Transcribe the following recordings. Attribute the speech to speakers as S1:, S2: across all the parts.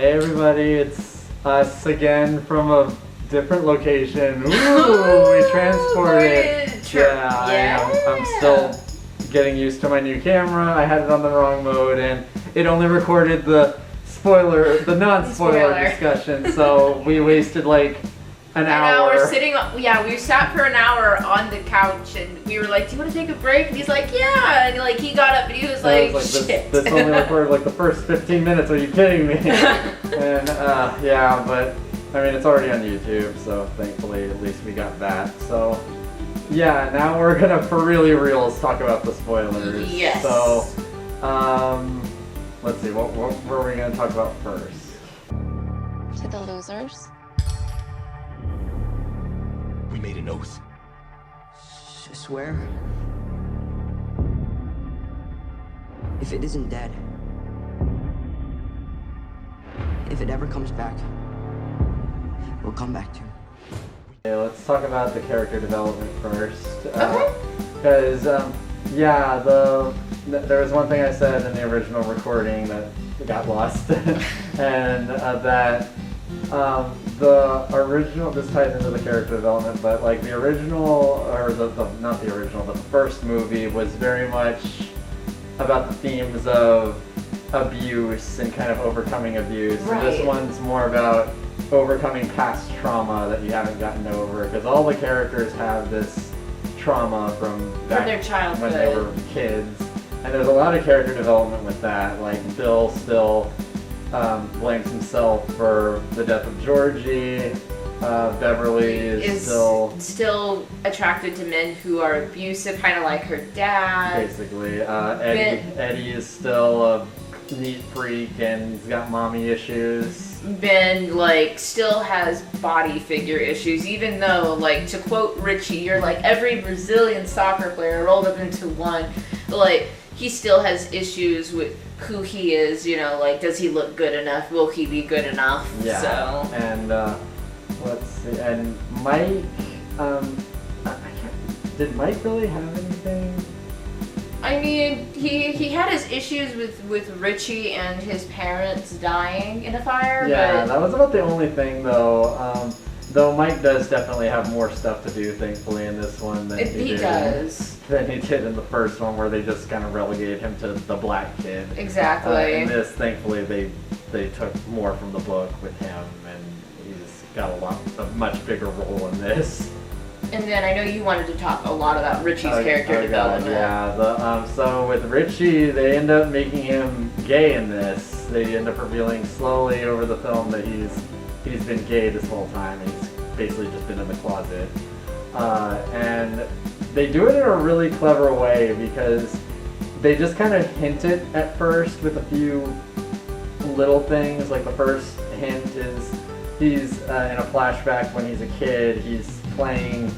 S1: Hey everybody, it's us again from a different location. Ooh, we transported.
S2: Sure.
S1: Yeah, I'm still getting used to my new camera. I had it on the wrong mode and it only recorded the non-spoiler discussion, so we wasted like an hour.
S2: We sat for an hour on the couch and we were like, do you want to take a break? And he's like, yeah. And like he got up and he was like, shit.
S1: This only recorded like the first 15 minutes, are you kidding me? And yeah, but I mean it's already on YouTube, so thankfully at least we got that. So yeah, now we're gonna for reals talk about the spoilers.
S2: Yes.
S1: So let's see, what are we gonna talk about first?
S3: To the losers.
S4: We made an oath.
S5: Swear? If it isn't dead, if it ever comes back, we'll come back to it.
S1: Okay, let's talk about the character development first.
S2: Okay.
S1: Because, yeah, there was one thing I said in the original recording that got lost, and the original, this ties into the character development, but like the original, or not the original, but the first movie was very much about the themes of abuse and kind of overcoming abuse.
S2: Right.
S1: And this one's more about overcoming past trauma that you haven't gotten over, because all the characters have this trauma from
S2: their childhood
S1: when they were kids. And there's a lot of character development with that. Like Bill still blames himself for the death of Georgie. Beverly is
S2: still attracted to men who are abusive, kind of like her dad.
S1: Basically, Eddie is still a neat freak and he's got mommy issues.
S2: Ben still has body figure issues, even though, to quote Richie, you're like every Brazilian soccer player rolled up into one. He still has issues with who he is, does he look good enough? Will he be good enough?
S1: Yeah.
S2: So.
S1: And let's see. And Mike, did Mike really have anything?
S2: I mean, he had his issues with Richie and his parents dying in a fire.
S1: Yeah,
S2: but
S1: that was about the only thing though. Though Mike does definitely have more stuff to do, thankfully, in this one than he did in the first one, where they just kind of relegated him to the black kid.
S2: Exactly.
S1: In this, thankfully, they took more from the book with him, and he's got a much bigger role in this.
S2: And then I know you wanted to talk a lot about Richie's character development.
S1: Yeah, so with Richie, they end up making him gay in this. They end up revealing slowly over the film that he's been gay this whole time. He's basically just been in the closet. And they do it in a really clever way, because they just kind of hint it at first with a few little things. Like the first hint is he's in a flashback when he's a kid. He's playing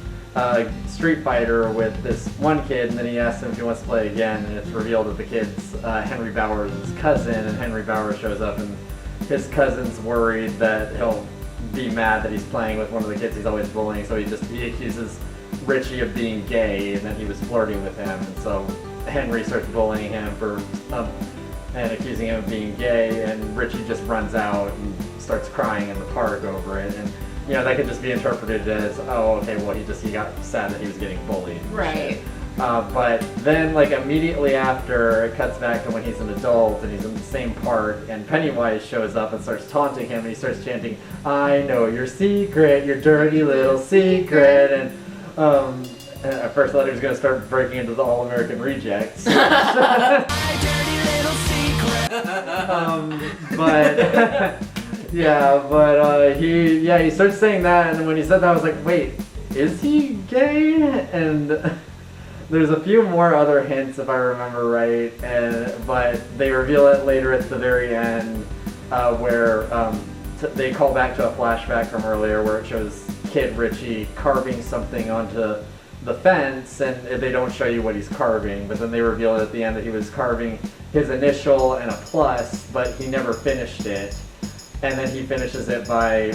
S1: Street Fighter with this one kid, and then he asks him if he wants to play again, and it's revealed that the kid's Henry Bowers' cousin, and Henry Bowers shows up, and his cousin's worried that he'll be mad that he's playing with one of the kids he's always bullying, so he accuses Richie of being gay and that he was flirting with him, and so Henry starts bullying him and accusing him of being gay, and Richie just runs out and starts crying in the park over it, and that could just be interpreted as, oh, okay, well he got sad that he was getting bullied.
S2: Right.
S1: But then, immediately after, it cuts back to when he's an adult and he's in the same park, and Pennywise shows up and starts taunting him, and he starts chanting, "I know your secret, your dirty little secret," and at first I thought he was going to start breaking into the All-American Rejects. My dirty little secret! But... he starts saying that, and when he said that, I was like, wait, is he gay? And there's a few more other hints, if I remember right, but they reveal it later at the very end, where they call back to a flashback from earlier where it shows Kid Richie carving something onto the fence, and they don't show you what he's carving, but then they reveal it at the end that he was carving his initial and a plus, but he never finished it. And then he finishes it by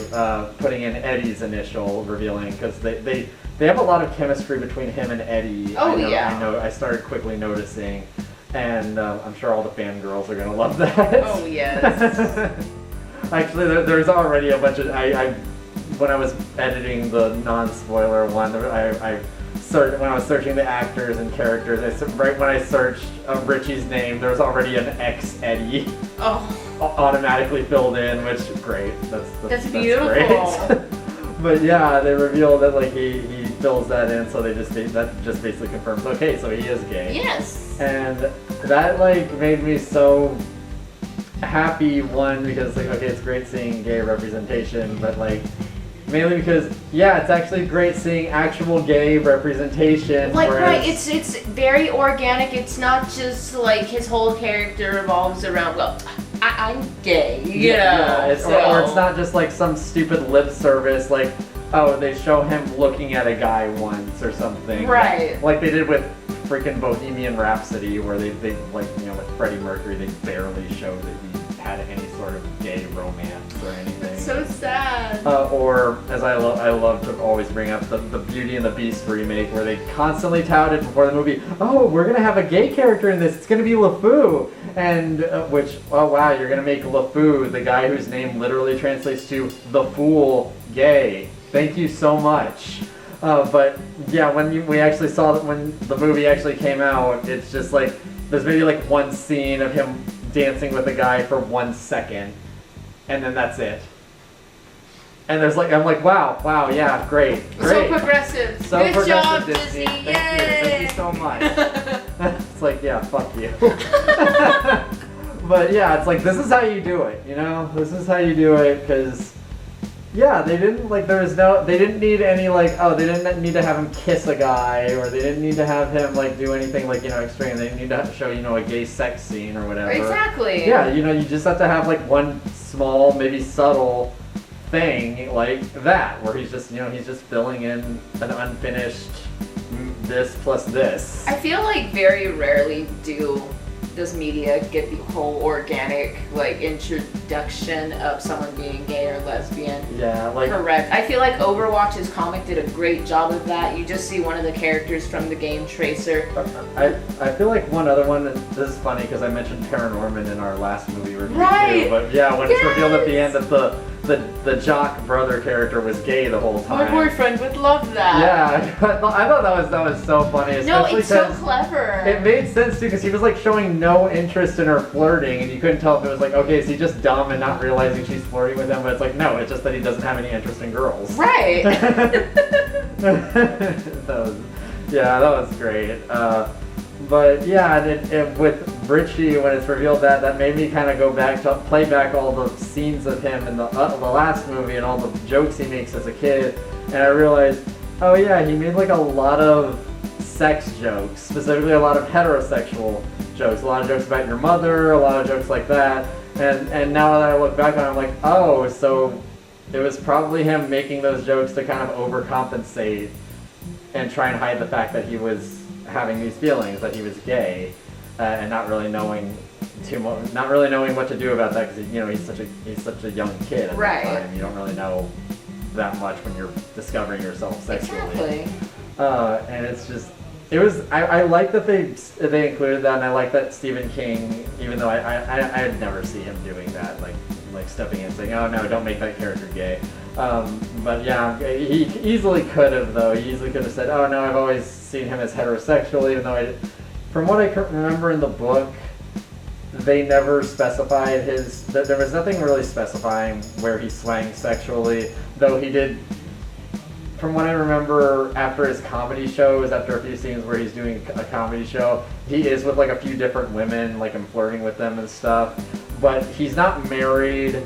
S1: putting in Eddie's initial, revealing, because they have a lot of chemistry between him and Eddie. I started quickly noticing, and I'm sure all the fangirls are gonna love that.
S2: Oh yes.
S1: Actually, there's already a bunch of when I was editing the non-spoiler one, I searched when I was searching the actors and characters. Right when I searched Richie's name, there was already an X Eddie automatically filled in, which great. That's
S2: beautiful.
S1: Great. But yeah, they reveal that like he fills that in, so that just basically confirms, okay, so he is gay.
S2: Yes.
S1: And that like made me so happy, one, because like, okay, it's great seeing gay representation, but like mainly because yeah, it's actually great seeing actual gay representation.
S2: Like
S1: whereas,
S2: right, it's very organic. It's not just like his whole character revolves around, well, I'm gay, you know.
S1: Yeah, or it's not just like some stupid lip service, like, oh, they show him looking at a guy once or something.
S2: Right.
S1: Like they did with freaking Bohemian Rhapsody, where they like, you know, with Freddie Mercury, they barely showed that he had any sort of gay romance or anything.
S2: It's so sad.
S1: Or, as I love to always bring up, the Beauty and the Beast remake, where they constantly touted before the movie, oh, we're gonna have a gay character in this, it's gonna be LeFou. And, which, oh wow, you're gonna make LeFou, the guy whose name literally translates to the fool, gay. Thank you so much. But yeah, we actually saw that when the movie actually came out, it's just like, there's maybe like one scene of him dancing with a guy for 1 second, and then that's it. And there's like, I'm like, wow, yeah, great.
S2: So progressive.
S1: So
S2: Good
S1: progressive,
S2: job,
S1: Disney.
S2: Disney.
S1: Thank you so much. It's like, yeah, fuck you. But yeah, it's like, this is how you do it, you know? This is how you do it, because yeah, they didn't they didn't need any like, oh, they didn't need to have him kiss a guy, or they didn't need to have him like do anything like, you know, extreme. They didn't need to show, you know, a gay sex scene or whatever.
S2: Exactly.
S1: Yeah, you know, you just have to have like one small, maybe subtle thing like that, where he's just, you know, he's just filling in an unfinished this plus this.
S2: I feel like very rarely does media get the whole organic like introduction of someone being gay or lesbian.
S1: Yeah, like
S2: correct. I feel like Overwatch's comic did a great job of that. You just see one of the characters from the game Tracer.
S1: I feel like one other one, this is funny because I mentioned Paranorman in our last movie review
S2: Right.
S1: too, but yeah, when it's revealed at the end that the jock brother character was gay the whole time.
S2: My boyfriend would love that.
S1: Yeah, I thought that was so funny.
S2: No,
S1: Especially
S2: it's so
S1: 'cause
S2: clever.
S1: it made sense too, because he was like showing no interest in her flirting, and you couldn't tell if it was like, okay, is he just dumb and not realizing she's flirting with him? But it's like, no, it's just that he doesn't have any interest in girls.
S2: Right.
S1: that was great. But yeah, with Richie, when it's revealed that made me kind of go back to play back all the scenes of him in the last movie and all the jokes he makes as a kid, and I realized, oh yeah, he made like a lot of sex jokes, specifically a lot of heterosexual jokes, a lot of jokes about your mother, a lot of jokes like that, and now that I look back on it, I'm like, oh, so it was probably him making those jokes to kind of overcompensate and try and hide the fact that he was having these feelings, that he was gay, and not really knowing what to do about that, because you know he's such a young kid at
S2: Right.
S1: that time. You don't really know that much when you're discovering yourself sexually.
S2: Exactly.
S1: And it's just, I like that they included that, and I like that Stephen King, even though I'd never see him doing that, like stepping in and saying, oh no, don't make that character gay. But yeah, he easily could have, though. He easily could have said, oh no, I've always seen him as heterosexual, even though from what I remember in the book, they never specified there was nothing really specifying where he swang sexually, though he did. From what I remember, after his comedy shows, after a few scenes where he's doing a comedy show, he is with like a few different women, like, and flirting with them and stuff. But he's not married,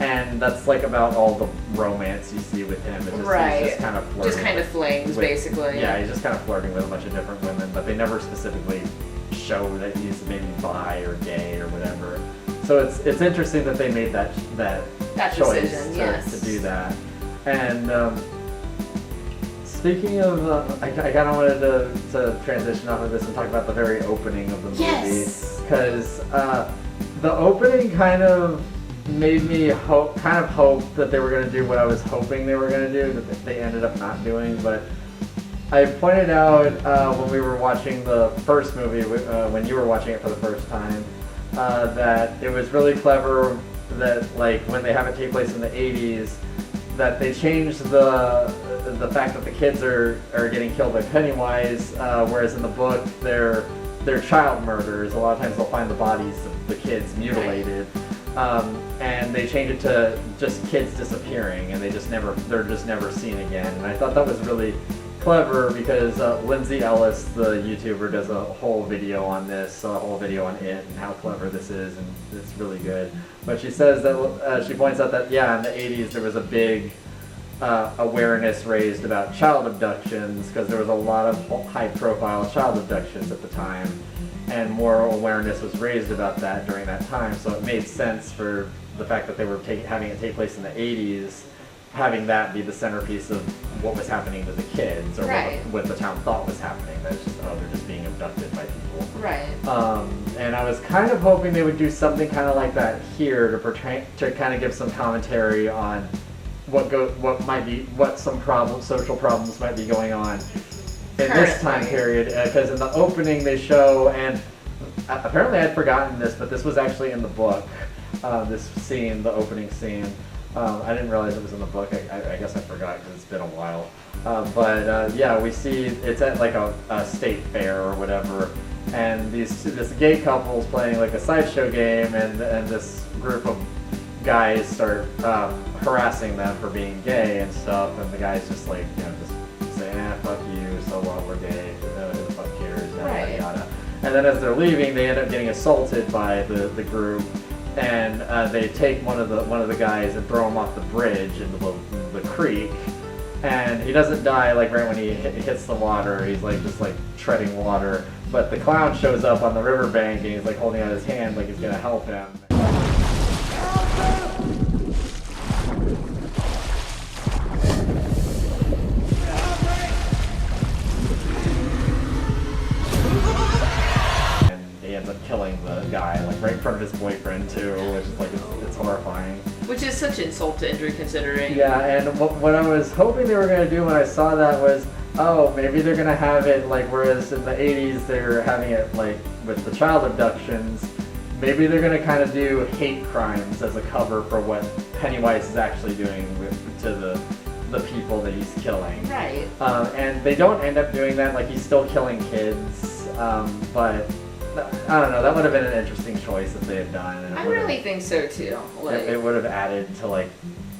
S1: and that's like about all the romance you see with him. It's just,
S2: right.
S1: He's just kind of flirting.
S2: Just kind of flings, basically.
S1: Yeah, he's just kind of flirting with a bunch of different women, but they never specifically show that he's maybe bi or gay or whatever. So it's interesting that they made that choice
S2: decision, yes.
S1: to do that. And speaking of, I kind of wanted to transition off of this and talk about the very opening of the movie.
S2: Yes.
S1: Because the opening kind of made me hope that they were going to do what I was hoping they were going to do, that they ended up not doing. But I pointed out when we were watching the first movie, when you were watching it for the first time, that it was really clever that like when they have it take place in the 80s, that they changed the fact that the kids are getting killed by Pennywise, whereas in the book they're child murders. A lot of times they'll find the bodies of the kids mutilated, and they change it to just kids disappearing, and they're just never seen again. And I thought that was really clever because Lindsay Ellis, the YouTuber, does a whole video on this, a whole video on it and how clever this is, and it's really good. But she says that she points out that in the 80s there was a big awareness raised about child abductions because there was a lot of high-profile child abductions at the time, and more awareness was raised about that during that time. So it made sense for the fact that they were having it take place in the 80s, having that be the centerpiece of what was happening to the kids, or what the town thought was happening. That's just, they're just being abducted by people.
S2: Right.
S1: And I was kind of hoping they would do something kind of like that here to kind of give some commentary on what some social problems might be going on in this time period. Because in the opening they show, and apparently I'd forgotten this, but this was actually in the book. This scene, the opening scene. I didn't realize it was in the book. I guess I forgot because it's been a while. But we see it's at like a state fair or whatever, and this gay couple's playing like a sideshow game, and this group of guys start harassing them for being gay and stuff, and the guy's just like, just saying, fuck you, so what, we're gay, who the fuck cares, yada yada. And then as they're leaving, they end up getting assaulted by the group. And they take one of the guys and throw him off the bridge into the creek, and he doesn't die like right when he hits the water. He's like just like treading water, but the clown shows up on the riverbank and he's like holding out his hand like he's gonna help him. Killing the guy like right in front of his boyfriend too, which is like it's horrifying.
S2: Which is such insult to injury considering.
S1: Yeah, and what I was hoping they were going to do when I saw that was, maybe they're going to have it like, whereas in the 80s they were having it like with the child abductions, maybe they're going to kind of do hate crimes as a cover for what Pennywise is actually doing to the people that he's killing.
S2: Right.
S1: And they don't end up doing that, like he's still killing kids, but I don't know, that would have been an interesting choice if they had done. And
S2: I really think so too. Like,
S1: it would have added to like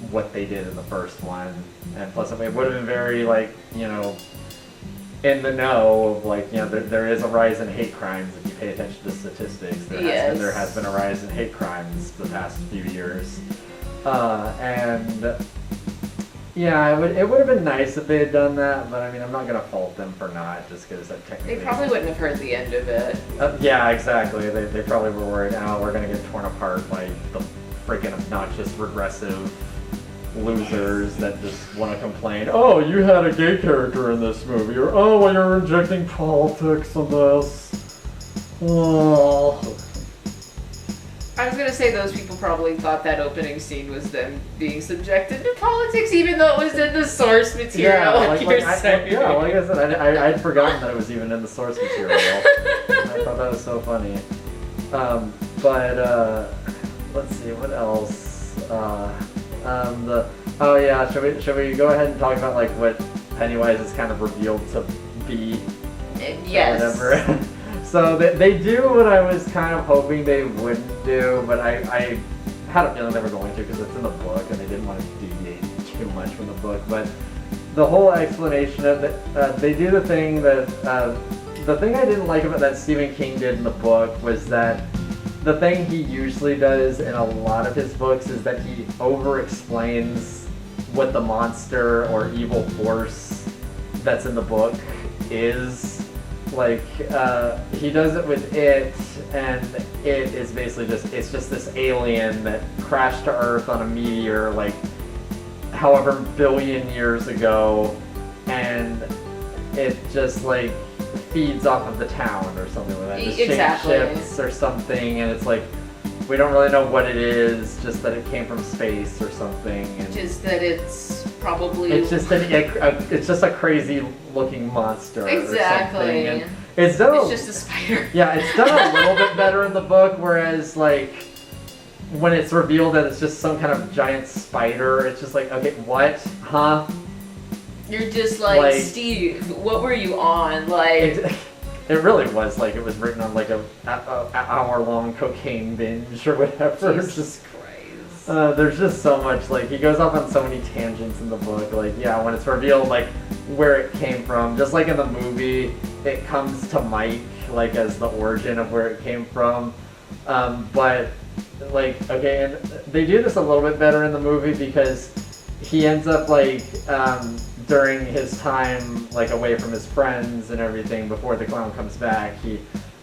S1: what they did in the first one, and plus it would have been very like, in the know of like, there is a rise in hate crimes if you pay attention to statistics. There has been a rise in hate crimes the past few years, and it would have been nice if they had done that, but I mean, I'm not gonna fault them for not, just because technically
S2: they probably wouldn't have heard the end of it.
S1: Yeah, exactly. They probably were worried, we're gonna get torn apart by the freaking obnoxious, regressive losers that just want to complain. Oh, you had a gay character in this movie, or you're injecting politics in this. Oh.
S2: I was gonna say those people probably thought that opening scene was them being subjected to politics, even though it was in the source material.
S1: Like I said, I'd forgotten that it was even in the source material. I thought that was so funny. Let's see, what else? Should we go ahead and talk about like what Pennywise is kind of revealed to be?
S2: Yes.
S1: Or whatever. So they do what I was kind of hoping they wouldn't do, but I had a feeling they were going to because it's in the book and they didn't want to deviate too much from the book. But the whole explanation of it, they do the thing that, the thing I didn't like about that Stephen King did in the book was that the thing he usually does in a lot of his books is that he over-explains what the monster or evil force that's in the book is. Like, he does it with it, and it is basically it's just this alien that crashed to Earth on a meteor, like, however billion years ago, and it just, like, feeds off of the town or something like that. It just shapeshifts or something, and it's like, we don't really know what it is, just that it came from space or something. And
S2: just that it's probably...
S1: It's just a crazy looking monster or something. And
S2: it's just a spider.
S1: Yeah, it's done a little bit better in the book, whereas like when it's revealed that it's just some kind of giant spider, it's just like, okay, what? Huh?
S2: You're just like, Steve, what were you on? Like,
S1: it really was like it was written on like a hour-long cocaine binge or whatever.
S2: Jesus Christ.
S1: There's just so much, like, he goes off on so many tangents in the book. Like, yeah, when it's revealed, like, where it came from, just like in the movie, it comes to Mike, like, as the origin of where it came from. But, like, okay, and they do this a little bit better in the movie because he ends up, like, during his time, like, away from his friends and everything, before the clown comes back, he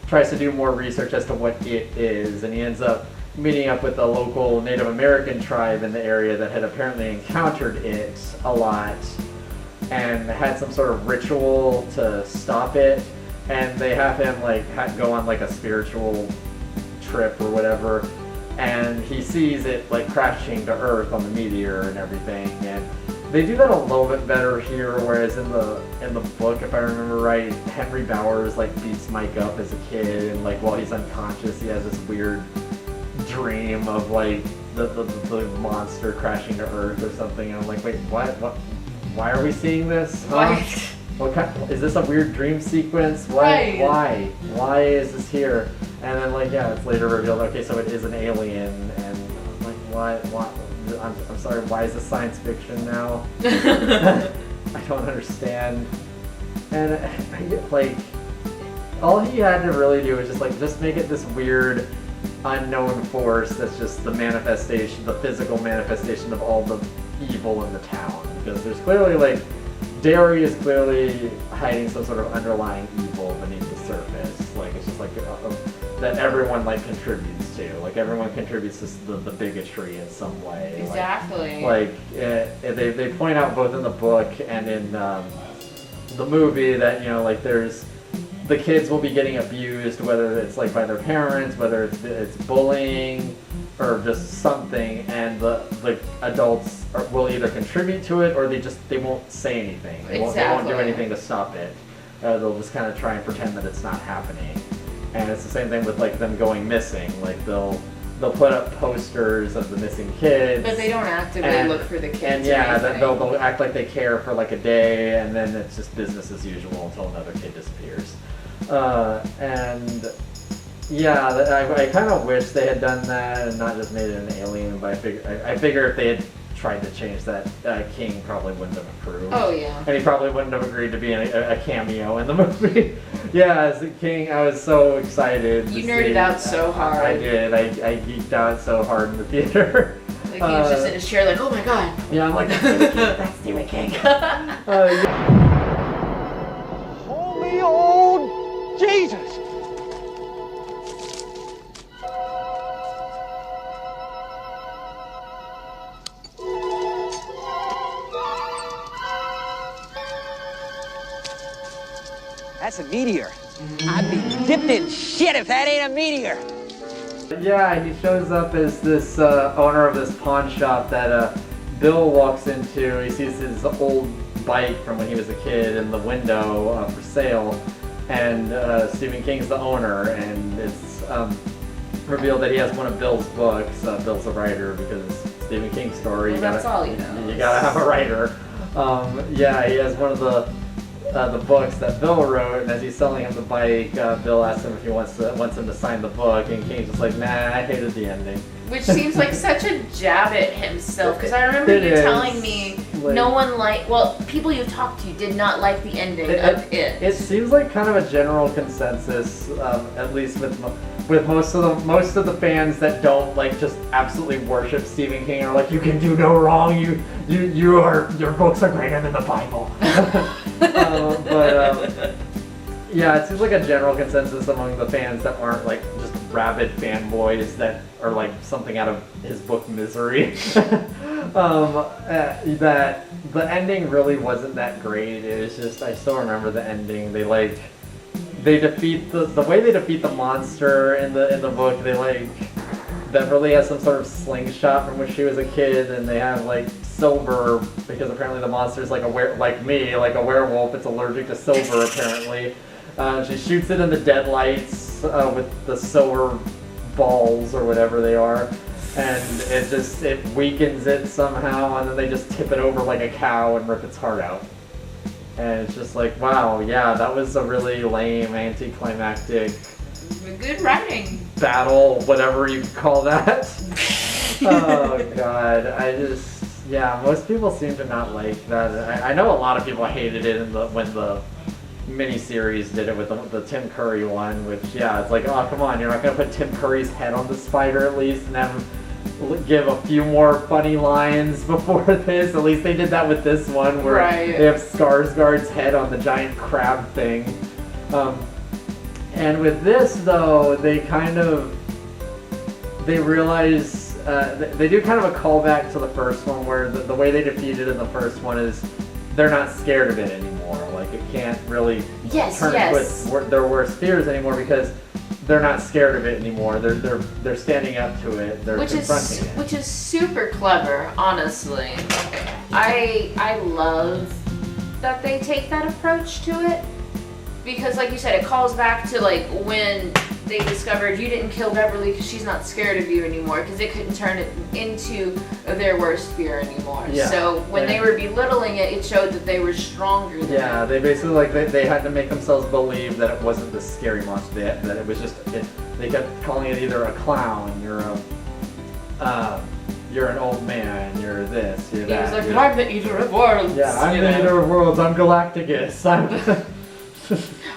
S1: tries to do more research as to what it is, and he ends up meeting up with a local Native American tribe in the area that had apparently encountered it a lot and had some sort of ritual to stop it, and they have him, like, go on, like, a spiritual trip or whatever, and he sees it, like, crashing to Earth on the meteor and everything, and they do that a little bit better here, whereas in the book, if I remember right, Henry Bowers, like, beats Mike up as a kid, and, like, while he's unconscious, he has this weird dream of, like, the monster crashing to Earth or something, and I'm like, wait, what? Why are we seeing this? Huh? What kind? Is this a weird dream sequence?
S2: Right.
S1: Why is this here? And then, like, yeah, it's later revealed, okay, so it is an alien, and I'm like, what? I'm sorry, why is this science fiction now? I don't understand. And, like, all he had to really do was just make it this weird, unknown force that's just the manifestation, the physical manifestation of all the evil in the town. Because there's clearly, like, Derry is clearly hiding some sort of underlying evil beneath the surface. Like, it's just like that everyone, like, contributes to. Like, everyone contributes to the bigotry in some way.
S2: Exactly.
S1: They point out both in the book and in the movie that, you know, like, there's the kids will be getting abused, whether it's, like, by their parents, whether it's bullying or just something, and the adults will either contribute to it or they won't say anything. They won't do anything to stop it. They'll just kind of try and pretend that it's not happening. And it's the same thing with, like, them going missing. Like, they'll put up posters of the missing kids.
S2: But they don't actively look for the kids.
S1: And yeah, they'll act like they care for, like, a day, and then it's just business as usual until another kid disappears. And yeah, I kind of wish they had done that and not just made it an alien. But I figure if they had tried to change that, King probably wouldn't have approved.
S2: Oh yeah.
S1: And he probably wouldn't have agreed to be a cameo in the movie. Yeah, as the King, I was so excited.
S2: You nerded out so hard.
S1: I did. I geeked out so hard in the theater.
S2: Like he was just in his chair, like, oh my god.
S1: Yeah, I'm like, that's Stephen King.
S6: Holy old Jesus! That's a meteor. I'd be dipped in shit if that ain't a meteor.
S1: Yeah, he shows up as this owner of this pawn shop that Bill walks into. He sees his old bike from when he was a kid in the window for sale, and Stephen King's the owner, and it's revealed that he has one of Bill's books. Bill's a writer because Stephen King's story.
S2: Well, that's all he knows.
S1: You gotta have a writer. Yeah, he has one of the books that Bill wrote, and as he's selling him the bike, Bill asks him if he wants him to sign the book, and King's just like, nah, I hated the ending.
S2: Which seems like such a jab at himself, because I remember you telling me no one people you talked to did not like the ending of it.
S1: It seems like kind of a general consensus, at least with most of the fans that don't, like, just absolutely worship Stephen King, are like, you can do no wrong, your books are greater than the Bible. Yeah, it seems like a general consensus among the fans that aren't, like, just rabid fanboys that are like something out of his book Misery. That the ending really wasn't that great. It was just, I still remember the ending. They defeat the way they defeat the monster in the book. They, like, Beverly has some sort of slingshot from when she was a kid, and they have, like, silver, because apparently the monster is like a werewolf. It's allergic to silver apparently. She shoots it in the deadlights with the silver balls or whatever they are, and it weakens it somehow, and then they just tip it over like a cow and rip its heart out. And it's just like, wow, yeah, that was a really lame, anticlimactic
S2: Good writing.
S1: battle, whatever you call that. Oh god, most people seem to not like that. I know a lot of people hated it when the miniseries did it with the Tim Curry one, which, yeah, it's like, oh, come on, you're not going to put Tim Curry's head on the spider at least and have him give a few more funny lines before this. At least they did that with this one where they have Skarsgård's head on the giant crab thing. And with this, though, they realize, they do kind of a callback to the first one where the way they defeated it in the first one is they're not scared of it anymore. Like, it can't really turn into their worst fears anymore because they're not scared of it anymore. They're standing up to it. They're confronting it.
S2: Which is super clever, honestly. I love that they take that approach to it because, like you said, it calls back to like when they discovered you didn't kill Beverly because she's not scared of you anymore because it couldn't turn it into their worst fear anymore.
S1: Yeah.
S2: So when they were belittling it, it showed that they were stronger than
S1: Yeah, they basically they had to make themselves believe that it wasn't this scary monster. That it was just they kept calling it either a clown, you're an old man, you're this, you're that.
S2: He was like, I'm the eater of worlds.
S1: Yeah, I'm the eater of worlds. I'm Galacticus.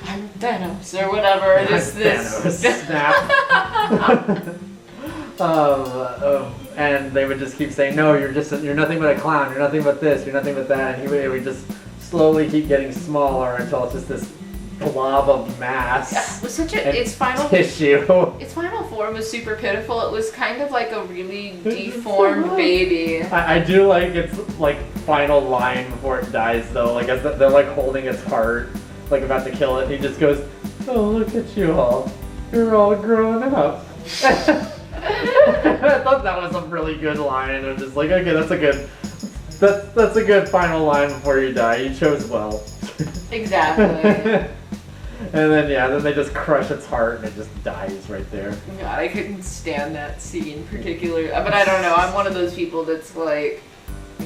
S2: I'm Thanos or whatever.
S1: Thanos. Snap. And they would just keep saying, no, you're nothing but a clown. You're nothing but this. You're nothing but that. And it would just slowly keep getting smaller until it's just this blob of mass.
S2: Yeah, it was such its final
S1: tissue.
S2: Its final form was super pitiful. It was kind of like a really deformed baby.
S1: I do like its like final line before it dies though. Like as they're like holding its heart, like about to kill it. He just goes, "Oh, look at you all. You're all grown up." I thought that was a really good line. I'm just like, okay, that's a good final line before you die. You chose well.
S2: Exactly.
S1: And then then they just crush its heart and it just dies right there.
S2: God, I couldn't stand that scene particularly. But I don't know. I'm one of those people that's like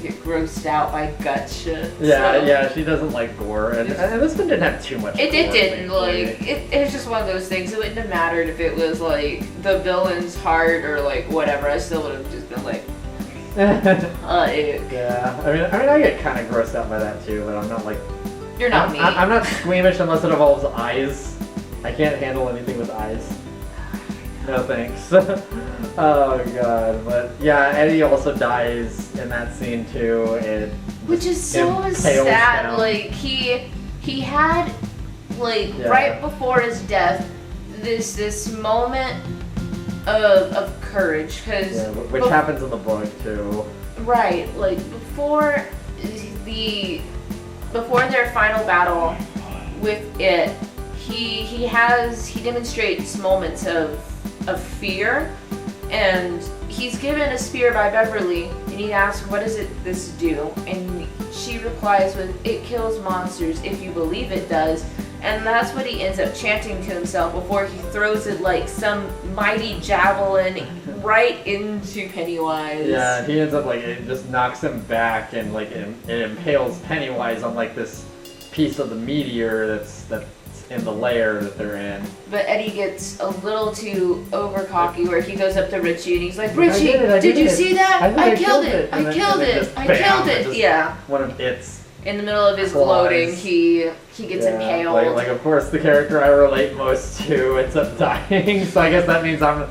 S2: get grossed out by gut shit.
S1: Yeah, she doesn't like gore, and this one didn't have too much.
S2: It
S1: gore,
S2: didn't like. It was just one of those things. It wouldn't have mattered if it was like the villain's heart or like whatever. I still would have just been like,
S1: yeah. I mean, I get kind of grossed out by that too, but I'm not like.
S2: You're not me.
S1: I'm not squeamish unless it involves eyes. I can't handle anything with eyes. No thanks. Oh god, but yeah, Eddie also dies in that scene too.
S2: Which is so sad. Down. Like he had like right before his death this moment of courage because
S1: which happens in the book too.
S2: Right, like before their final battle with it, he demonstrates moments of fear, and he's given a spear by Beverly, and he asks, "What does this do?" And she replies with, "It kills monsters if you believe it does." And that's what he ends up chanting to himself before he throws it like some mighty javelin right into Pennywise.
S1: Yeah, he ends up like, it just knocks him back and like it impales Pennywise on like this piece of the meteor that's in the lair that they're in.
S2: But Eddie gets a little too over cocky where he goes up to Richie and he's like, "Richie, did you see that? I killed it! I killed it! I killed it!" Yeah.
S1: One of its
S2: in the middle of his gloating, he gets impaled.
S1: Like of course the character I relate most to ends up dying, so I guess that means I'm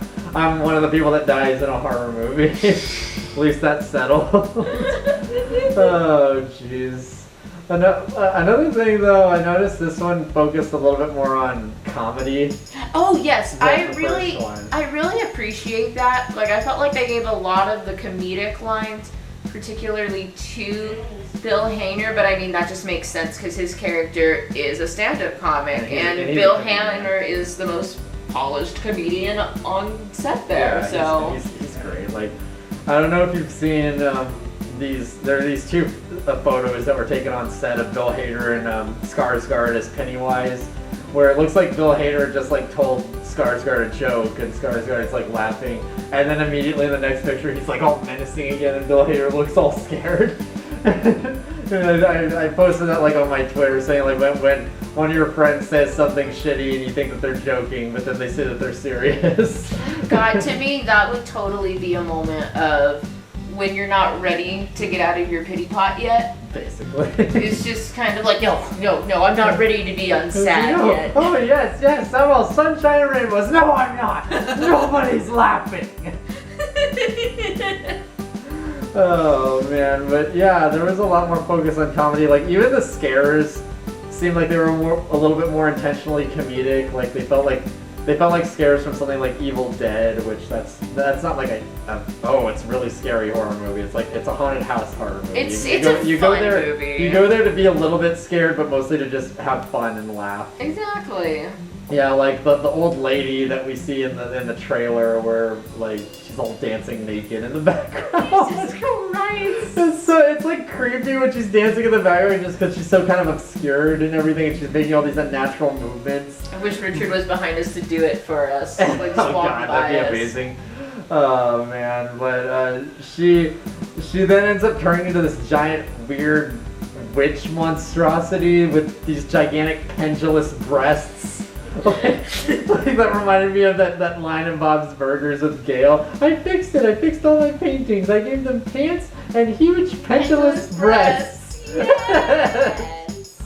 S1: one of the people that dies in a horror movie. At least that's settled. Oh jeez. Another thing though, I noticed this one focused a little bit more on comedy.
S2: Oh yes, I really appreciate that. Like I felt like they gave a lot of the comedic lines, particularly to Bill Hader, but I mean that just makes sense because his character is a stand-up comic, and Bill Hader is the most polished comedian on set there.
S1: Yeah,
S2: so
S1: he's great. Like I don't know if you've seen there are these two photos that were taken on set of Bill Hader and Skarsgård as Pennywise, where it looks like Bill Hader just like told Skarsgård a joke, and Skarsgård's like laughing, and then immediately in the next picture he's like all menacing again, and Bill Hader looks all scared. And I posted that like on my Twitter saying like when one of your friends says something shitty and you think that they're joking, but then they say that they're serious.
S2: God, to me, that would totally be a moment of when you're not ready to get out of your pity pot yet.
S1: Basically.
S2: It's just kind of like, no, I'm not ready to be unsad
S1: No.
S2: yet.
S1: Oh yes, I'm all sunshine and rainbows. No, I'm not. Nobody's laughing. Oh man, but yeah, there was a lot more focus on comedy. Like even the scares seemed like they were a little bit more intentionally comedic. Like they felt like scares from something like Evil Dead, which that's not like it's really scary horror movie. It's like it's a haunted house horror movie.
S2: It's a fun movie.
S1: You go there to be a little bit scared, but mostly to just have fun and laugh.
S2: Exactly.
S1: Yeah, like the old lady that we see in the trailer where like she's all dancing naked in the background.
S2: Jesus Christ.
S1: It's like creepy when she's dancing in the background just because she's so kind of obscured and everything, and she's making all these unnatural movements.
S2: I wish Richard was behind us to do it for us. Like just
S1: Oh
S2: walk
S1: god,
S2: by
S1: that'd be amazing. Oh man, but she then ends up turning into this giant weird witch monstrosity with these gigantic pendulous breasts. Like that reminded me of that line in Bob's Burgers with Gail. I fixed all my paintings. I gave them pants and huge pendulous breasts.
S2: Yes.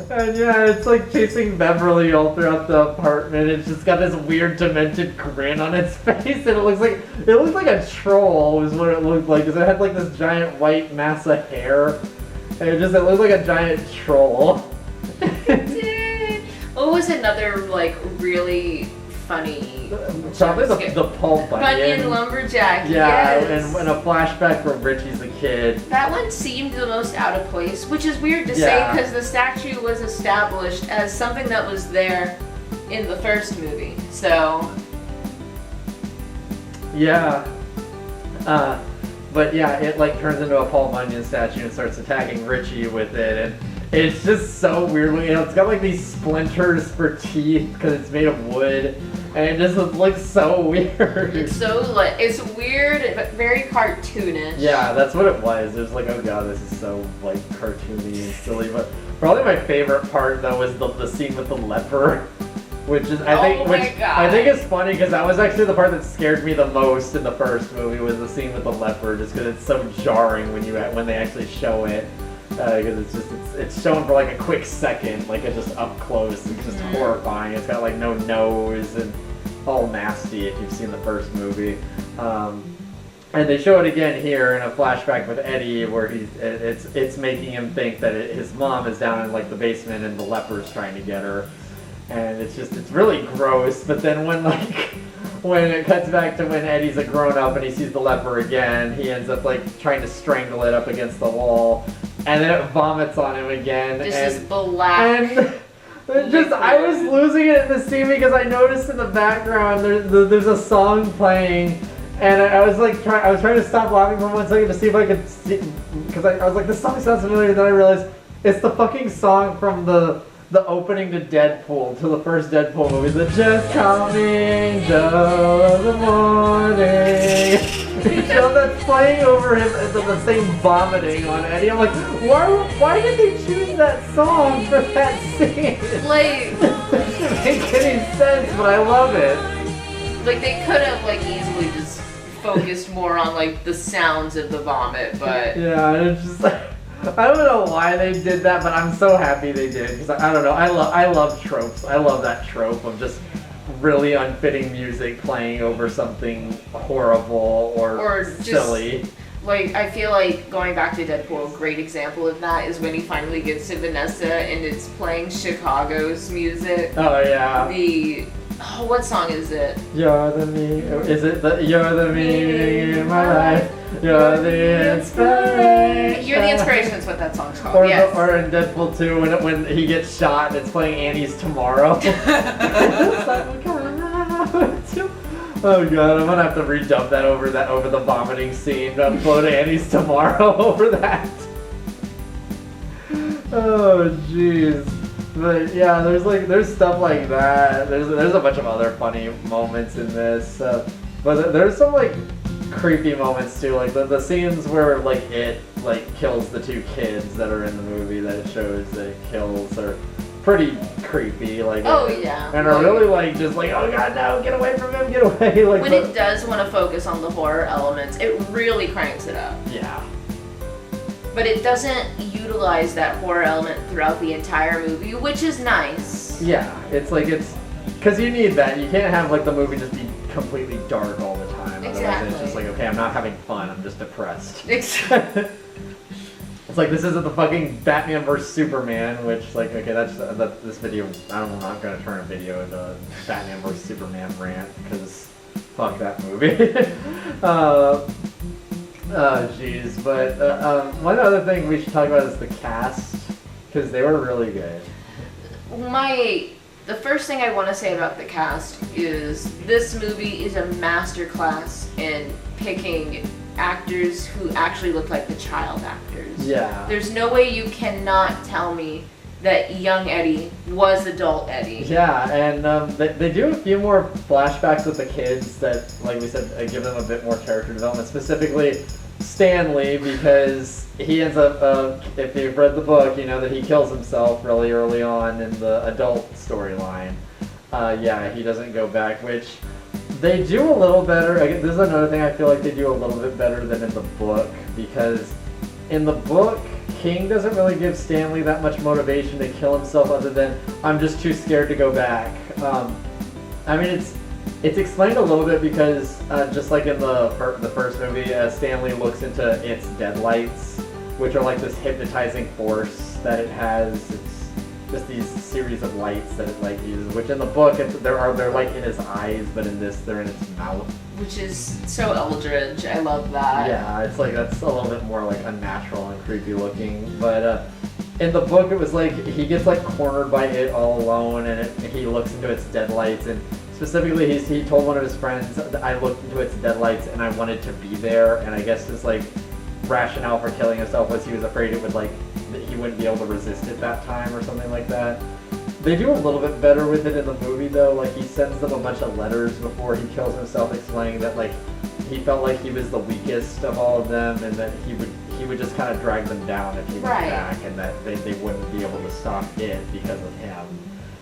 S1: And yeah, it's like chasing Beverly all throughout the apartment. It's just got this weird demented grin on its face, and it looks like a troll is what it looked like, because it had like this giant white mass of hair, and it looked like a giant troll.
S2: What was another like really funny?
S1: Probably the Paul
S2: Bunyan lumberjack.
S1: Yeah,
S2: yes.
S1: and a flashback from Richie's a kid.
S2: That one seemed the most out of place, which is weird to say
S1: Yeah.
S2: because the statue was established as something that was there in the first movie. So
S1: Yeah. But yeah, it like turns into a Paul Bunyan statue and starts attacking Richie with it, and it's just so weird. It's got like these splinters for teeth because it's made of wood, and it just looks so weird.
S2: it's weird but very cartoonish.
S1: Yeah, that's what it was. It was like, oh god, this is so like cartoony and silly. But probably my favorite part though was the scene with the leper. Which is I think is funny because that was actually the part that scared me the most in the first movie, was the scene with the leper, just because it's so jarring when they actually show it, because it's shown for like a quick second, like it's just up close. It's just horrifying. It's got like no nose and all nasty if you've seen the first movie. And they show it again here in a flashback with Eddie, where it's making him think that his mom is down in like the basement and the leper's trying to get her. And it's really gross, but then when it cuts back to when Eddie's a grown-up and he sees the leper again, he ends up like trying to strangle it up against the wall, and then it vomits on him again.
S2: This is black.
S1: And I was losing it in the scene because I noticed in the background there's a song playing, and I was trying to stop laughing for 1 second to see if I could see, because I was like, this song sounds familiar, and then I realized it's the fucking song from the opening to Deadpool, to the first Deadpool movie, the Just Coming Down of the Morning. So that's playing over him, the same vomiting on Eddie. I'm like, why did they choose that song for that scene?
S2: Like,
S1: It doesn't make any sense, but I love it.
S2: like they could have like easily just focused more on like the sounds of the vomit, but
S1: Yeah, and it's just like, I don't know why they did that, but I'm so happy they did, because I don't know, I love tropes. I love that trope of just really unfitting music playing over something horrible or
S2: just
S1: silly.
S2: like I feel like going back to Deadpool, a great example of that is when he finally gets to Vanessa and it's playing Chicago's music.
S1: Oh yeah.
S2: What song is it?
S1: You're the me. Is it the You're the meaning in my life? You're the inspiration.
S2: You're the Inspiration is what that song's called. Yes.
S1: Or in Deadpool 2 when he gets shot, it's playing Annie's Tomorrow. Oh god, I'm gonna have to redub that over the vomiting scene. Upload Annie's Tomorrow over that. Oh jeez. But yeah, there's stuff like that. There's a bunch of other funny moments in this. But there's some like creepy moments too, like the scenes where like it like kills the two kids that are in the movie that it shows that it kills are pretty creepy. Like and are really like just like, oh god no, get away from him, get away. Like
S2: when it does want to focus on the horror elements, it really cranks it up.
S1: Yeah.
S2: But it doesn't utilize that horror element throughout the entire movie, which is nice.
S1: Yeah, it's because you need that. You can't have like the movie just be completely dark all the time.
S2: Exactly.
S1: Otherwise it's just like, okay, I'm not having fun, I'm just depressed.
S2: Exactly.
S1: It's like, this isn't the fucking Batman vs Superman, which like, okay, that's this video. I'm not gonna turn a video into a Batman vs Superman rant because fuck that movie. Jeez, but one other thing we should talk about is the cast, because they were really good.
S2: The first thing I want to say about the cast is this movie is a masterclass in picking actors who actually look like the child actors.
S1: Yeah.
S2: There's no way you cannot tell me that young Eddie was adult Eddie.
S1: Yeah, and they do a few more flashbacks with the kids that, like we said, give them a bit more character development. Specifically, Stanley, because he ends up, if you've read the book, you know that he kills himself really early on in the adult storyline. Yeah, he doesn't go back, which they do a little better. This is another thing I feel like they do a little bit better than in the book, because in the book, King doesn't really give Stanley that much motivation to kill himself other than, I'm just too scared to go back. I mean, it's explained a little bit because just like in the first movie, Stanley looks into its deadlights, which are like this hypnotizing force that it has. It's just these series of lights that it like uses, which in the book they're like in his eyes, but in this they're in its mouth.
S2: Which is so Eldritch. I love that.
S1: Yeah, it's like that's a little bit more like unnatural and creepy looking. But in the book, it was like he gets like cornered by it all alone, and he looks into its deadlights, and specifically he told one of his friends, I looked into its deadlights and I wanted to be there, and I guess his like rationale for killing himself was he was afraid it would like that he wouldn't be able to resist it that time or something like that. They do a little bit better with it in the movie though, like he sends them a bunch of letters before he kills himself explaining that like he felt like he was the weakest of all of them and that he would just kind of drag them down if he went back, and that they wouldn't be able to stop it because of him.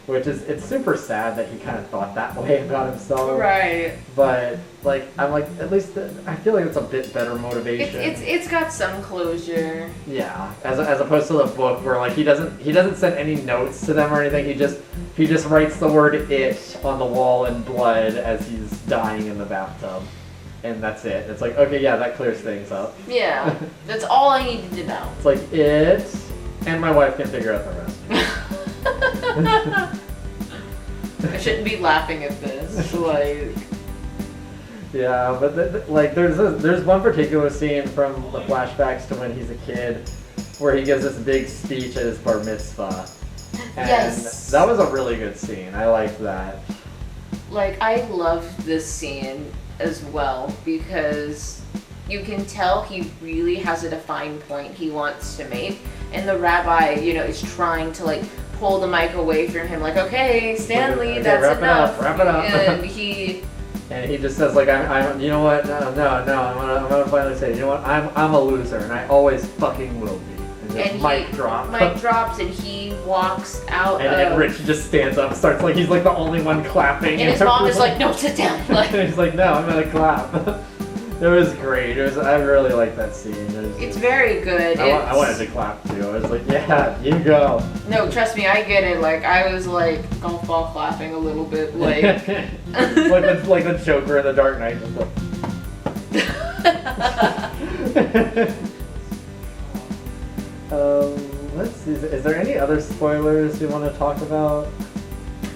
S1: Which is, it's super sad that he kind of thought that way about himself.
S2: Right.
S1: But like, I'm like, at least I feel like it's a bit better motivation.
S2: It's got some closure.
S1: Yeah, as opposed to the book where like he doesn't send any notes to them or anything. He just writes the word "it" on the wall in blood as he's dying in the bathtub, and that's it. It's like, okay, yeah, that clears things up.
S2: Yeah, that's all I needed to know.
S1: It's like it, and my wife can figure out the rest.
S2: I shouldn't be laughing at this. Like,
S1: yeah, but like there's one particular scene from the flashbacks to when he's a kid, where he gives this big speech at his bar mitzvah, and
S2: yes,
S1: that was a really good scene. I liked that.
S2: Like, I love this scene as well because you can tell he really has a defined point he wants to make, and the rabbi, you know, is trying to like pull the mic away from him, like, okay, Stanley,
S1: okay,
S2: that's enough.
S1: Wrap it up.
S2: And he
S1: just says like, I'm you know what? No, I'm gonna finally say, you know what? I'm a loser, and I always fucking will be. And just mic drop.
S2: Mic drops, and he walks out.
S1: And Rich just stands up, starts like he's like the only one clapping.
S2: And his mom is like, no, sit down. Like,
S1: and he's like, no, I'm gonna clap. It was great. I really liked that scene.
S2: It's very good.
S1: I wanted to clap too. I was like, yeah, you go.
S2: No, trust me, I get it. Like, I was like golf ball clapping a little bit, like
S1: like the Joker in the Dark Knight. Let's see. Is there any other spoilers you want to talk about?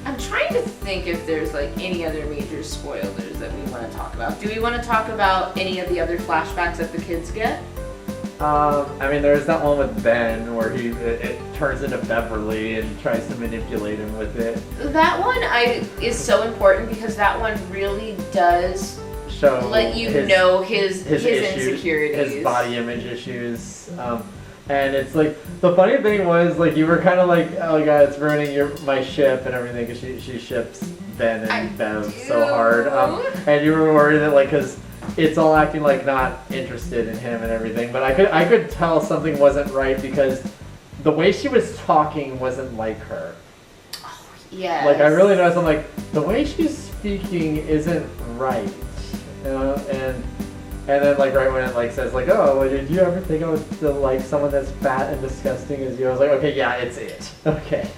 S2: I'm trying to think if there's like any other major spoilers that we want to talk about. Do we want to talk about any of the other flashbacks that the kids get?
S1: I mean, there's that one with Ben where it turns into Beverly and tries to manipulate him with it.
S2: That one is so important because that one really does let you know his
S1: issues,
S2: insecurities,
S1: his body image issues. And it's like, the funny thing was, like, you were kind of like, oh god, it's ruining my ship and everything, because she ships Ben and Bev so hard. And you were worried that, like, because it's all acting like not interested in him and everything. But I could tell something wasn't right, because the way she was talking wasn't like her.
S2: Yeah.
S1: Like, I really noticed, I'm like, the way she's speaking isn't right. You know? And then, like, right when it, like, says, like, oh, well, did you ever think I was like someone that's fat and disgusting as you? I was like, okay, yeah, it's it. Okay.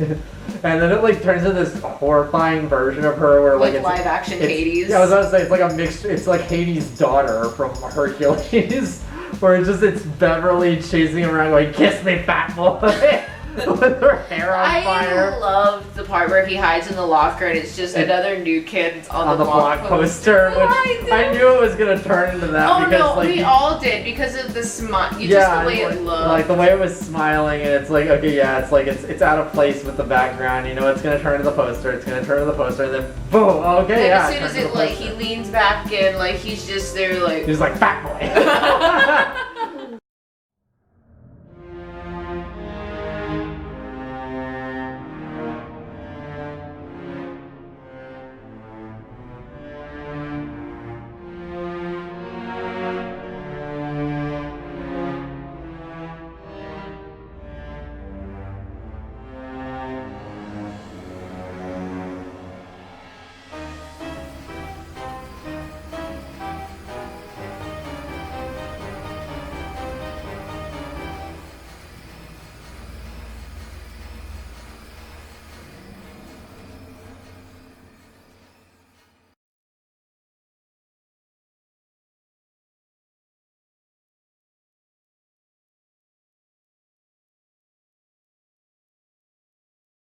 S1: And then it, like, turns into this horrifying version of her where, like, it's
S2: live action Hades.
S1: Yeah, I was about to say, it's like a mixture, it's like Hades' daughter from Hercules, where it's Beverly chasing him around going, kiss me, fat boy. With her hair on fire.
S2: I love the part where he hides in the locker and it's just another new kid on the
S1: block poster. Which I knew it was gonna turn into that.
S2: Oh
S1: because,
S2: no,
S1: like,
S2: we all did because of the smile. Just the way it looked.
S1: Like the way it was smiling, and it's like, okay, yeah, it's like it's out of place with the background. You know, it's gonna turn to the poster. It's gonna turn to the poster, and then boom. Okay,
S2: and
S1: yeah.
S2: as soon as it like he leans back in, like he's just there, like
S1: he's like fat boy.